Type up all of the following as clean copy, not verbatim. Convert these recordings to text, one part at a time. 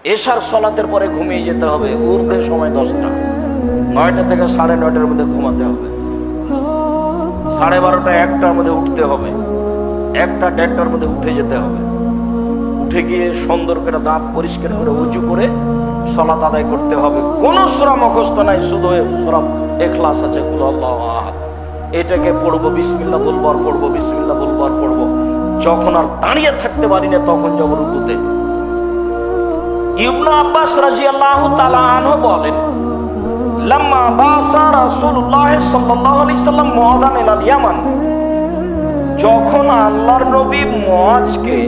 এশার সলাতের পরে ঘুমিয়ে যেতে হবে। ঊর্ধ্বে সময় 10টা, 9টা থেকে 9:30টার মধ্যে ঘুমাতে হবে। 12:30 1টার মধ্যে উঠতে হবে। 1টা 1:30টার মধ্যে উঠে যেতে হবে। উঠে গিয়ে সুন্দর করে দাঁত পরিষ্কার করে উজু করে সালাত আদায় করতে হবে। কোন সূরা মুখস্থ নাই, শুধু সূরা ইখলাস আছে, কুল আল্লাহু আহাদ, এটাকে পড়বো, বিসমিল্লাহ বলবো আর পড়বো, বিসমিল্লাহ বলবো আর পড়বো। যখন আর দাঁড়িয়ে থাকতে পারি না তখন যাব রুকুতে। ইবনে আব্বাস রাদিয়াল্লাহু তাআলা আনহু বলেন, লাম্মা বাসা রাসূলুল্লাহ সাল্লাল্লাহু আলাইহি সাল্লাম মুআযান ইলাল ইয়ামান, যখন আল্লাহর নবী মুআজকে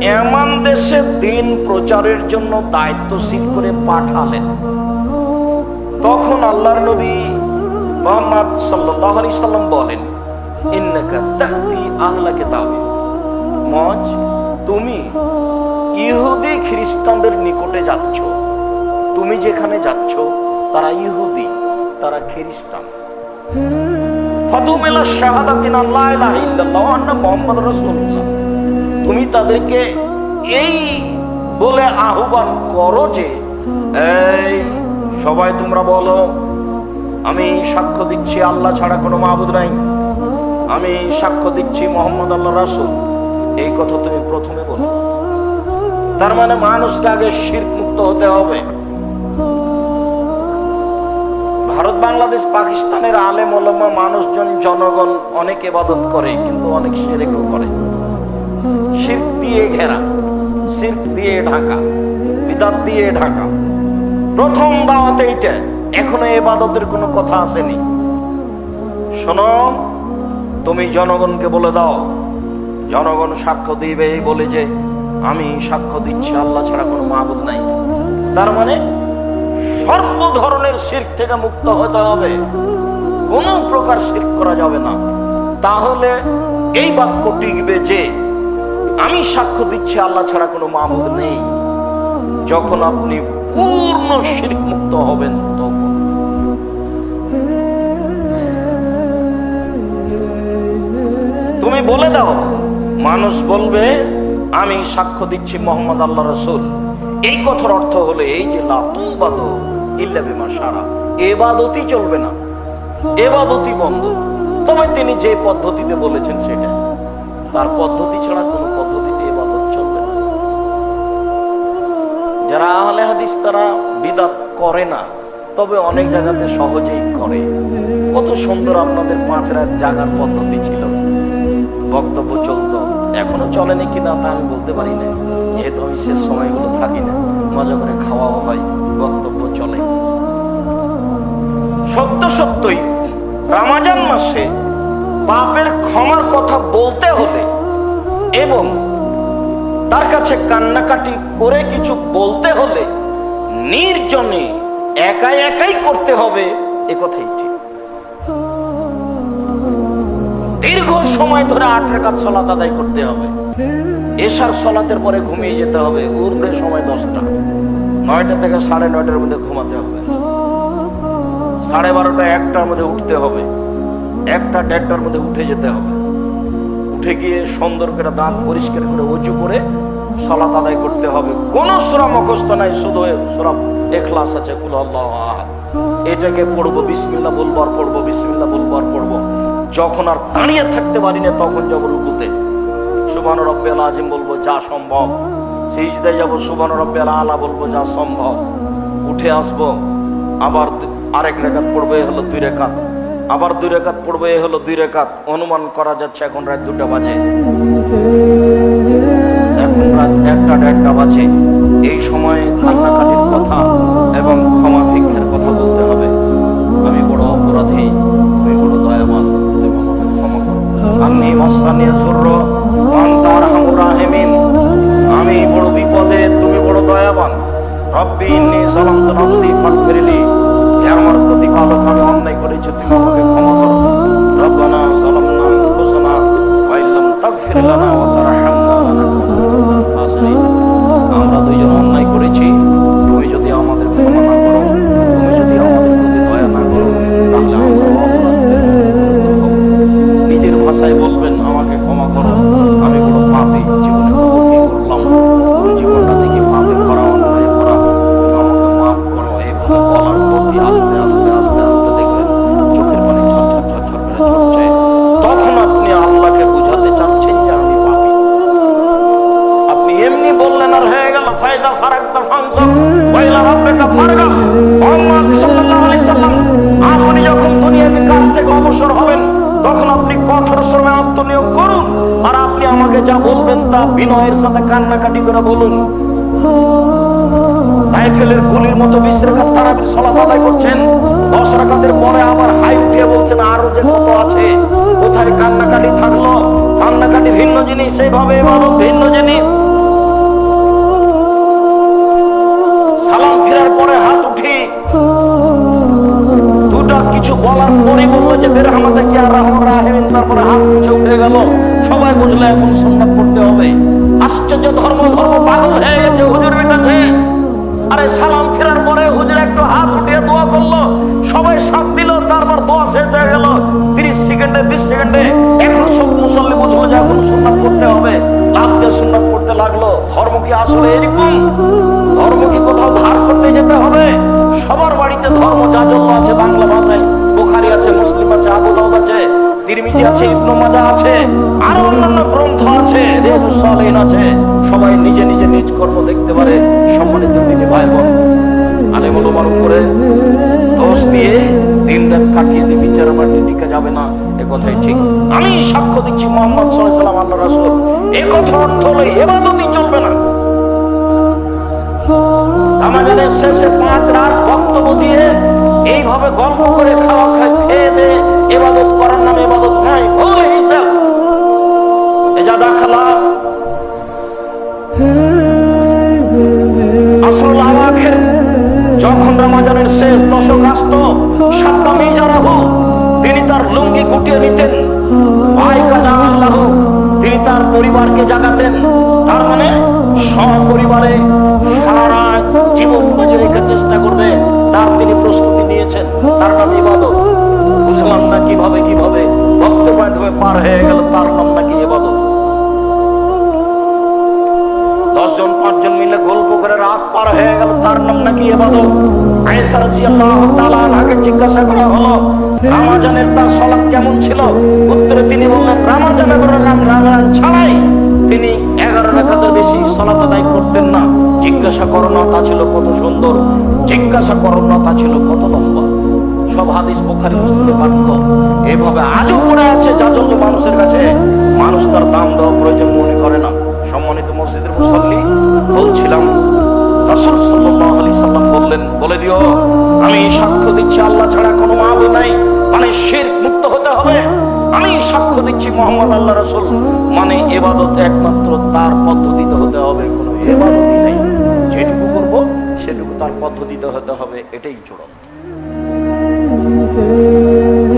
ইয়ামান দেশে দ্বীন প্রচারের জন্য দায়িত্বশীল করে পাঠালেন, তখন আল্লাহর নবী মুহাম্মদ সাল্লাল্লাহু আলাইহি সাল্লাম বলেন, ইন্নাকা তাতি আহলা কিতাব, মুআজ তুমি ইহুদি খ্রিস্টানদের নিকটে যাচ্ছ। তুমি যেখানে যাচ্ছ তারা ইহুদি, তারা খ্রিস্টান। ফাদুমিলা শাহাদাতিন আল্লা ইলাহা ইল্লাল্লাহ ওয়া আন্না মুহাম্মাদুর রাসূলুল্লাহ, তুমি তাদেরকে এই বলে আহ্বান করো যে, এই সবাই তোমরা বলো, আমি সাক্ষ্য দিচ্ছি আল্লাহ ছাড়া কোনো মাবুদ নাই, আমি সাক্ষ্য দিচ্ছি মুহাম্মদ আল্লাহর রাসূল। এই কথা তুমি প্রথমে বলো। তার মানে মানুষকে আগে শিরক মুক্ত হতে হবে। ভারত, বাংলাদেশ, পাকিস্তানের আলেম ওলামা মানুষজন, জনগণ অনেক ইবাদত করে, কিন্তু অনেক শিরকও করে। শিরক দিয়ে ঘেরা, শিরক দিয়ে ঢাকা, বিদআত দিয়ে ঢাকা। প্রথম দাওয়াত এইটা, এখনো ইবাদতের কোনো কথা আসেনি। শোনো, তুমি জনগণকে বলে দাও, জনগণ সাক্ষ্য দিবে এই বলে যে আমি সাক্ষ্য দিচ্ছি আল্লাহ ছাড়া কোনো মাবুদ নাই। তার মানে সর্ব ধরনের শিরক থেকে মুক্ত হতে হবে, কোনো প্রকার শিরক করা যাবে না। তাহলে এই বাক্য টিকবে যে আমি সাক্ষ্য দিচ্ছি আল্লাহ ছাড়া কোনো মাবুদ নেই। যখন আপনি পূর্ণ শিরক মুক্ত হবেন তখন। তুমি বলে দাও, মানুষ বলবে আমি সাক্ষ্য দিচ্ছি মুহাম্মদ আল্লাহ রাসূল। এই কথার অর্থ হলো এই যে লা তুবাদু ইল্লা বিমা শারা, ইবাদতই চলবে না, ইবাদতই বন্ধ। তবে তিনি যে পদ্ধতিতে বলেছেন সেটা, তার পদ্ধতি ছাড়া কোনো পদ্ধতিতে ইবাদত চলবে না। যারা আহলে হাদিস তারা বিদআত করে না, তবে অনেক জায়গাতে সহজেই করে। কত সুন্দর আপনাদের 5 রাত জাগার পদ্ধতি ছিল, বক্তব্য চলতো। এখনো চলেনি কিনা তা আমি বলতে পারি না, যেহেতু আমি শেষ সময়গুলো থাকি না। মজা করে খাওয়াও হয়, বক্তব্য চলে। সত্য সত্যই রমজান মাসে পাপের ক্ষমার কথা বলতে হলে এবং তার কাছে কান্নাকাটি করে কিছু বলতে হলে নির্জনে একাই একাই করতে হবে, এ কথাই ঠিক। দীর্ঘ সময় ধরে 8 রাকাত সালাত আদায় করতে হবে। এশার সলাতের পরে ঘুমিয়ে যেতে হবে। ঊর্ধ্বে সময় 10টা, 9টা থেকে 9:30টার মধ্যে ঘুমাতে হবে। 12:30 1টার মধ্যে উঠতে হবে। 1টা 1:30টার মধ্যে উঠে যেতে হবে। উঠে গিয়ে সুন্দর করে দাঁত পরিষ্কার করে উজু করে সালাত আদায় করতে হবে। কোন সূরা মুখস্থ নাই, শুধু সূরা ইখলাস আছে, কুল আল্লাহু আহাদ, এটাকে পড়বো, বিসমিল্লাহ বলবো আর পড়বো, বিসমিল্লাহ বলবো আর পড়বো। যখন আর দাঁড়িয়ে থাকতে পারি না তখন যাব রুকুতে, সুবহান রাব্বিয়াল আযীম বলবো যা সম্ভব। সিজদায় যাব, সুবহান রাব্বিয়াল আলা বলবো যা সম্ভব। উঠে আসবো, আবার আরেক রাকাত পড়বো, এ হলো 2 রাকাত। আবার 2 রাকাত পড়বো, এ হলো 2 রাকাত। অনুমান করা যাচ্ছে এখন রাত 2টা বাজে, এখন রাত 1টা 1:30 বাজে। এই সময়ে কান্নাকাটির কথা এবং ক্ষমা ভিক্ষার কথা বলতে হবে। আমি বড় অপরাধী, তুমি বড় দয়াবান, তুমি আমাকে ক্ষমা করো। আমি মাসানিয়া যুরর ওয়া আনতা আরহামুর রাহিমিন, আমি বড় বিপদে, তুমি বড় দয়াবান। রব্বি ইন্নী যালামতু নাফসি ফাগফিরলি, হে আমার প্রতিপালক আমি অন্যায় করেছি, তুমি আমাকে ক্ষমা করো। রব্বানা যালামনা আনফুসানা ওয়া ইল্লাম তাগফির লানা ওয়া তারহামনা লানাকুনান্না মিনাল খাসিরিন। আমরা দুইজন অন্যায় করেছি, তুমি যদি আমাদের ক্ষমা না করো, তুমি যদি আমাদের প্রতি দয়া না করো, তাহলে আমরা অপরাধীদের অন্তর্ভুক্ত হব। নিজের ভাষায় বলবেন, আমাকে ক্ষমা করো, আমি বড় পাপী, জীবনে কত কি করলাম, পুরো জীবনটা দেখি পাপে ভরা পার হয়ে গেল। ফায়দা ফারাকতা ফানসাব ওয়া ইলা রাব্বিকা ফারগাব। মুহাম্মদ সাল্লাল্লাহু আলাইহি সাল্লাম, আপনি যখন দুনিয়াবী কাজ থেকে অবসর হবেন তখন আপনি কঠোর শ্রমে আত্মনিয়োগ করুন, আর আপনি আমাকে যা বলবেন তা বিনয়ের সাথে কান্নাকাটি করে বলুন। রাইফেলের গুলির মতো 20 রাকাত তারাবির সালাত আদায় করছেন, 10 রাকাতের পরে আবার হাই উঠিয়ে বলছেন আরো যে কত আছে। কোথায় কান্নাকাটি থাকলো? কান্নাকাটি ভিন্ন জিনিস, সেইভাবে ইবাদত ভিন্ন জিনিস। সালাম ফেরার পরে হাত উঠি দুটা কিছু বলার পরে বললো যে বেরহামাতে কি আর রাহমান রাহিমিন, তারপরে হাত নিচে উঠে গেল। সবাই বুঝলো এখন সুন্নাত পড়তে হবে। আশ্চর্য, ধর্ম পাগল হয়ে গেছে হুজুরের কাছে। আরে সালাম ফেরার পরে হুজুর একটু হাত উঠিয়ে দোয়া করলো, সবাই সাথ দিল, তারপর দোয়া শেষ হয়ে গেল 30 সেকেন্ডে 20 সেকেন্ডে। এখন সব মুসল্লি বুঝলো যে এখন সুন্নাত পড়তে হবে, লাভ দিয়ে সুন্নাত পড়তে লাগলো। ধর্ম কি আসলে এরকম? ধর্ম কি কোথাও ধার করতে যেতে হবে? সবার বাড়িতে ধর্ম জাজল্য আছে, বাংলা ভাষায় বুখারী আছে, মুসলিম আছে, আবু দাউদ আছে, তিরমিজি আছে, ইবনে মাজাহ আছে, আর অন্যান্য গ্রন্থ আছে, রিয়াজুস সালিহিন আছে। সবাই নিজে নিজে নিজ কর্ম দেখতে পারে। সম্মানিত দিনী ভাই বোন, আলেম ওলামার উপরে দোষ দিয়ে দিন-রাত কাটিয়ে দিয়ে বিচারের মাঠে টিকা যাবে না, এ কথাই ঠিক। আমি সাক্ষ্য দিচ্ছি মুহাম্মদ সাল্লাল্লাহু আলাইহি ওয়াসাল্লাম আল্লাহর রাসূল। এই কথার অর্থ হলো ইবাদতই চলবে না। রমজানের শেষে 5 রাত বক্তব্য দিয়ে এইভাবে গল্প করে খাওয়া খেয়ে দে ইবাদত করার নামে ইবাদত নাই, ভুল হিসাব। এজা দাখালা আসরুল আওয়াখির, যখন রমজানের শেষ দশক আসত, সাদ্দাম ইজারাহু, তিনি তার লুঙ্গি গুটিয়ে নিতেন। ওয়াইকাজা আল্লাহ, তিনি তার পরিবারকে জাগাতেন। তার মানে সপরিবারে সারা রাত জীবন বাজি রেখে চেষ্টা করবে, তার তিনি প্রস্তুতি নিয়েছেন। তার নাম ইবাদত। বুঝলাম না কিভাবে বক্তব্য মাধ্যমে পার হয়ে গেল, তার নাম নাকি ইবাদত। 10 জন 5 জন মিলে গল্প করে রাত পার হয়ে গেল, তার নাম নাকি ইবাদত। আয়েশা রাদিয়াল্লাহু তাআলা আনহাকে জিজ্ঞাসা করা হলো রমজানের তার সালাত কেমন ছিল? উত্তরে তিনি বললেন রমজান ছাড়াই তিনি 11 রাকাতের বেশি সালাত আদায় করতেন না। জিজ্ঞাসা করো না তা ছিল কত সুন্দর, জিজ্ঞাসা করো না তা ছিল কত লম্বা। সব হাদিস বুখারী মুসলিমের বাক্য। এভাবে আজও পড়ে আছে জাজল্য মানুষের কাছে, মানুষ তার দাম দেওয়া প্রয়োজন মনে করে না। সম্মানিত মসজিদের মুসল্লি, বলছিলাম রাসূল সাল্লাল্লাহু আলাইহি সাল্লাম বললেন, বলে দিও আমি সাক্ষ্য দিচ্ছি আল্লাহ ছাড়া কোনো মাবুদ নাই, মানে শিরক মুক্ত হতে হবে। আমি সাক্ষ্য দিচ্ছি মুহাম্মদ আল্লাহ রাসূল, মানে ইবাদত একমাত্র তার পদ্ধতিতে হতে হবে, কোনো ইবাদতই নাই। যেটুকু করব সেটুকু তার পদ্ধতিতে হতে হবে, এটাই চূড়ান্ত।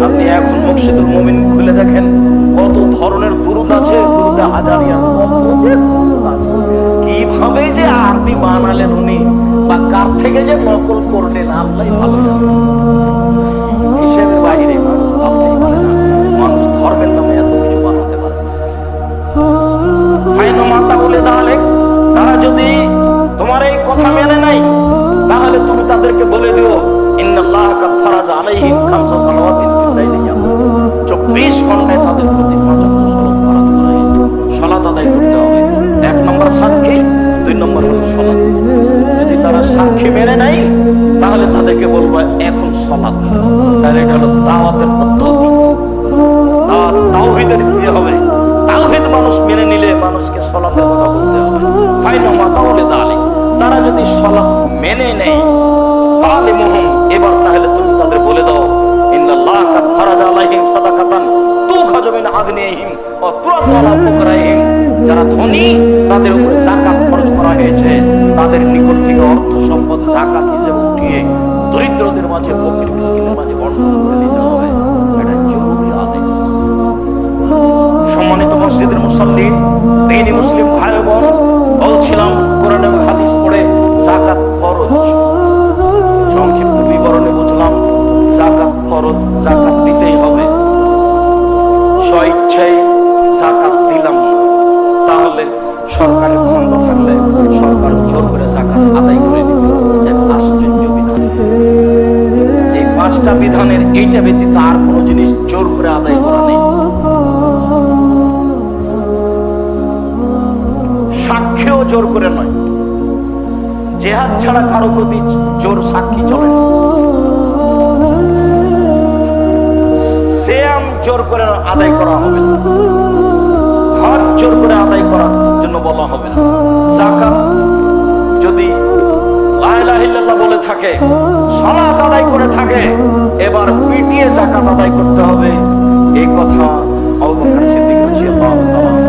আপনি এখন মুকশিদুল মুমিন খুলে দেখেন কত ধরনের দুরূদ আছে, দুরূদে হাজারিয়া কত যে দুরূদ আছে। কিভাবে যে আরবি বানালেন উনি, বা কার থেকে যে নকল করলেন আল্লাহই ভালো জানেন। হিসেবের বাইরে মানুষ ভাবতেই পারে না, মানুষ ধর্মের নামে এত কিছু বানাতে পারে। তারা যদি তোমার এই কথা মেনে নাই, তাহলে তুমি তাদেরকে বলে দিও ইন্নাল্লাহ কাদ ফারাজা আলাইহিম খামসা সালাওয়াতিন ফিল লাইলি ওয়ান নাহার। 24 ঘন্টায় তাদের প্রতি 5 ওয়াক্ত সালাত ফরজ করা হয়েছে। সালাত আদায় করতে হবে। 1 নম্বর সাক্ষী, 2 নম্বর হলো সালাত। যদি তারা সাক্ষী মেনে নাই, তাহলে তাদেরকে বলবো এখন সালাত। তাহলে এটা হলো দাওয়াতের পদ্ধতি। তাওহীদের দিতে হবে। তাওহীদ মানুষ মেনে নিলে মানুষকে সালাতের কথা বলতে হবে। ফাইনামা তাওলে দালি, তারা যদি সালাত মেনে নেয় ফালিমুহুম, এবার তাহলে তুমি তাদের বলে দাও ইন্নাল্লাহ কাদ ফারাজা আলাইহিম সাদাকাতান তুখাযু মিন আগনিহিম ওয়া তুরাদু আলা ফুকরাইহিম। যারা ধনী তাদের উপরে যাকাত খরচ করা হয়েছে, তাদের নিকট থেকে অর্থ সম্পদ যাকাত হিসেবে উঠিয়ে দরিদ্রদের মাঝে, ফকির মিসকিনের মাঝে বন্টন করে দিতে হবে। এটা জরুরি আদেশ। সম্মানিত মসজিদের মুসল্লি, দিনী মুসলিম ভাই বোন, বলছিলাম কোরআন এবং হাদিস পড়ে যাকাত ফরজ। সংক্ষিপ্ত বিবরণে বুঝলাম যাকাত ফরজ, যাকাত দিতেই হবে। স্বইচ্ছায় যাকাত দিলাম না, তাহলে সরকারের ক্ষমতা থাকলে সরকার জোর করে যাকাত আদায় করে দিবে। এক আশ্চর্য বিধান। এই 5টা বিধানের এইটা ব্যতীত আর কোনো জিনিস জোর করে আদায় করা নেই। সাক্ষ্যও জোর করে নয়। জেহাদ ছাড়া কারো প্রতি জোর সাক্ষী চলে না। সিয়াম জোর করে আদায় করা হবে না, হজ জোর করে আদায় করার জন্য বলা হবে না। যাকাত যদি লা ইলাহা ইল্লাল্লাহ বলে থাকে, সালাত আদায় করে থাকে, এবার পিটিয়ে যাকাত আদায় করতে হবে, এই কথা আবু বকর সিদ্দিক রাদিয়াল্লাহু তাআলা